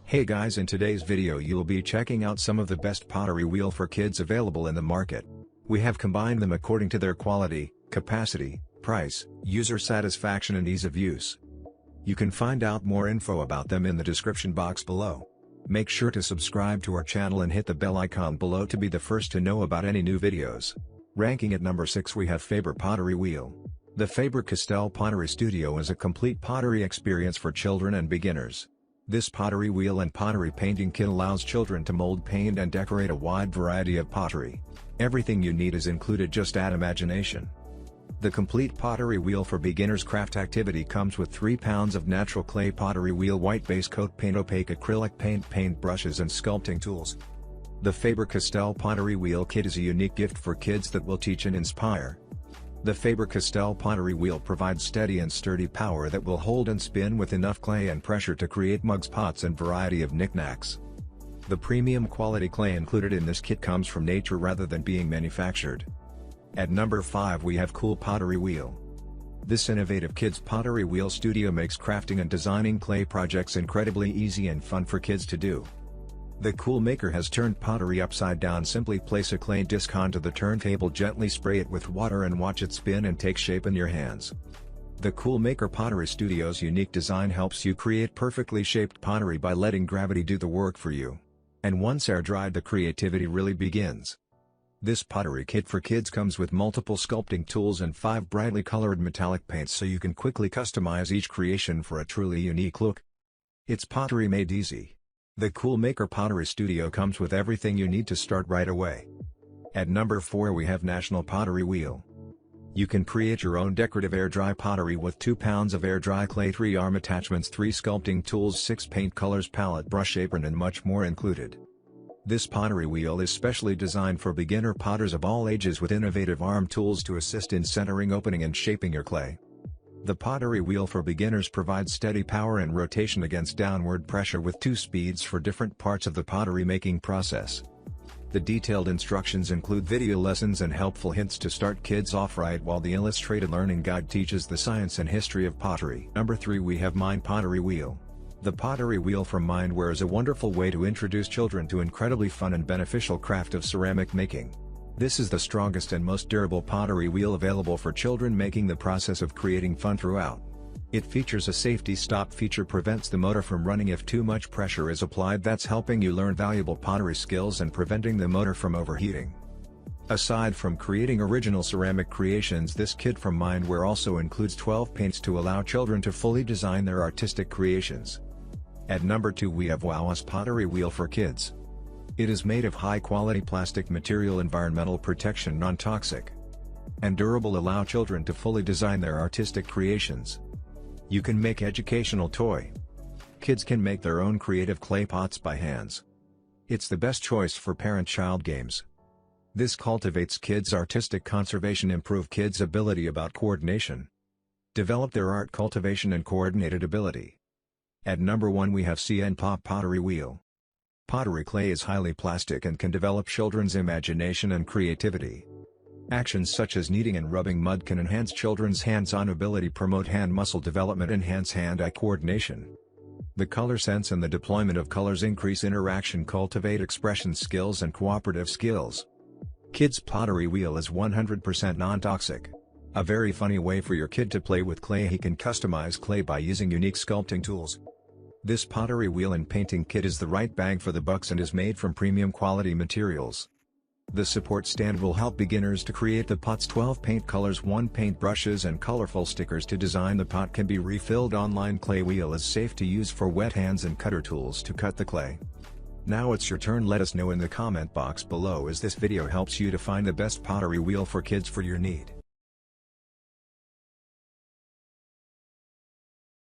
Hey guys, in today's video you'll be checking out some of the best pottery wheel for kids available in the market. We have combined them according to their quality, capacity, price, user satisfaction and ease of use. You can find out more info about them in the description box below. Make sure to subscribe to our channel and hit the bell icon below to be the first to know about any new videos. Ranking at number 6 we have Faber Pottery Wheel. The Faber-Castell Pottery Studio is a complete pottery experience for children and beginners. This pottery wheel and pottery painting kit allows children to mold, paint and decorate a wide variety of pottery. Everything you need is included, just add imagination. The complete pottery wheel for beginners craft activity comes with 3 pounds of natural clay pottery wheel, white base coat, paint, opaque acrylic paint brushes and sculpting tools. The Faber-Castell Pottery Wheel Kit is a unique gift for kids that will teach and inspire. The Faber-Castell Pottery Wheel provides steady and sturdy power that will hold and spin with enough clay and pressure to create mugs, pots and variety of knickknacks. The premium quality clay included in this kit comes from nature rather than being manufactured. At number 5 we have Cool Pottery Wheel. This innovative kids pottery wheel studio makes crafting and designing clay projects incredibly easy and fun for kids to do. The Cool Maker has turned pottery upside down. Simply place a clay disc onto the turntable, gently spray it with water and watch it spin and take shape in your hands. The Cool Maker Pottery Studio's unique design helps you create perfectly shaped pottery by letting gravity do the work for you. And once air dried, the creativity really begins. This pottery kit for kids comes with multiple sculpting tools and 5 brightly colored metallic paints, so you can quickly customize each creation for a truly unique look. It's pottery made easy. The Cool Maker Pottery Studio comes with everything you need to start right away. At number 4 we have National Pottery Wheel. You can create your own decorative air-dry pottery with 2 pounds of air-dry clay, 3 arm attachments, 3 sculpting tools, 6 paint colors, palette, brush, apron and much more included. This pottery wheel is specially designed for beginner potters of all ages with innovative arm tools to assist in centering, opening and shaping your clay. The pottery wheel for beginners provides steady power and rotation against downward pressure with 2 speeds for different parts of the pottery making process. The detailed instructions include video lessons and helpful hints to start kids off right, while the illustrated learning guide teaches the science and history of pottery. Number 3 we have Mind Pottery Wheel. The pottery wheel from Mindware is a wonderful way to introduce children to incredibly fun and beneficial craft of ceramic making. This is the strongest and most durable pottery wheel available for children, making the process of creating fun throughout. It features a safety stop feature, prevents the motor from running if too much pressure is applied. That's helping you learn valuable pottery skills and preventing the motor from overheating. Aside from creating original ceramic creations, this kit from Mindware also includes 12 paints to allow children to fully design their artistic creations. At number 2 we have Wawa's Pottery Wheel for Kids. It is made of high-quality plastic material, environmental protection, non-toxic and durable, allow children to fully design their artistic creations. You can make educational toy. Kids can make their own creative clay pots by hands. It's the best choice for parent-child games. This cultivates kids' artistic conservation, improve kids' ability about coordination, develop their art cultivation and coordinated ability. At number 1 we have CNPOP Pottery Wheel. Pottery clay is highly plastic and can develop children's imagination and creativity. Actions such as kneading and rubbing mud can enhance children's hands-on ability, promote hand muscle development, enhance hand-eye coordination. The color sense and the deployment of colors increase interaction, cultivate expression skills and cooperative skills. Kids' pottery wheel is 100% non-toxic. A very funny way for your kid to play with clay. He can customize clay by using unique sculpting tools. This pottery wheel and painting kit is the right bang for the bucks and is made from premium quality materials. The support stand will help beginners to create the pot's 12 paint colors, 1 paint brushes and colorful stickers to design the pot. Can be refilled. Online clay wheel is safe to use for wet hands and cutter tools to cut the clay. Now it's your turn. Let us know in the comment box below as this video helps you to find the best pottery wheel for kids for your need.